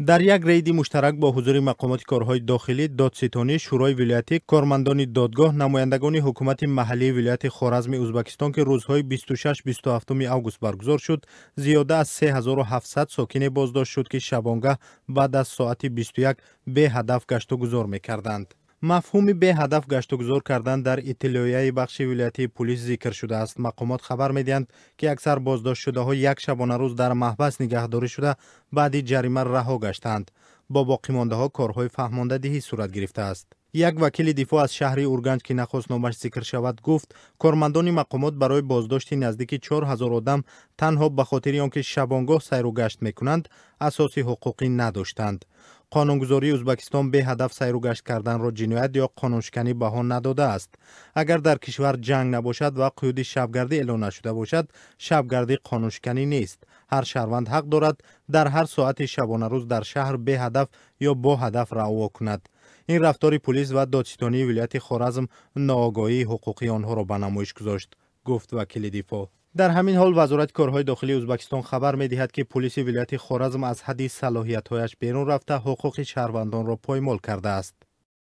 дар як рейди муштарак бо ҳузури мақомоти корҳои дохилӣ, додситонӣ, шӯрои вилоятӣ, кормандони додгоҳ, намояндагони ҳукумати маҳаллии вилояти Хоразми Ӯзбекистон ки рӯзҳои 26-27 август баргузор шуд, зиёда аз 3700 сокине боздошт шуд ки шабонгаҳ баъд аз соати 21 беҳадаф гаштугузор мекарданд. мафҳуми беҳадаф гаштугузор кардан дар иттилоияи бахши вилоятии пулис зикр шудааст. Мақомот хабар медиҳанд ки аксар боздоштшудаҳо як шабонарӯз дар маҳбас нигаҳдорӣ шуда баъди ҷарима раҳо гаштанд. бо боқимондаҳо корҳои фаҳмондадиҳӣ сурат гирифтааст. як вакили дифоъ аз шаҳри Урганҷ ки нахост номаш зикр шавад гуфт, кормандони мақомот барои боздошти наздики 4000 одам танҳо ба хотири он ки шабонгоҳ сайру гашт мекунанд, асоси ҳуқуқӣ надоштанд. қонунгузории Ӯзбекистон беҳадаф сайру гашт карданро ҷиноят ё қонуншиканӣ баҳо надодааст. агар дар кишвар ҷанг набошад ва қӯди шабгардӣ эълон нашуда бошад, шабгардӣ қонуншиканӣ нест. ҳар шаҳрванд ҳақ дорад дар ҳар соати шабонарӯз дар шаҳр беҳадаф ё бо ҳадаф раво кунад. ин рафтори пулис ва додситонии вилояти Хоразм ноогоҳии ҳуқуқи онҳоро ба намоиш гузошт, гуфт вакили дифоъ. дар ҳамин ҳол вазорати корҳои дохилии Ӯзбекистон хабар медиҳад ки полиси вилояти Хоразм аз ҳадди салоҳиятҳояш берун рафта ҳуқуқи шаҳрвандонро поймол кардааст.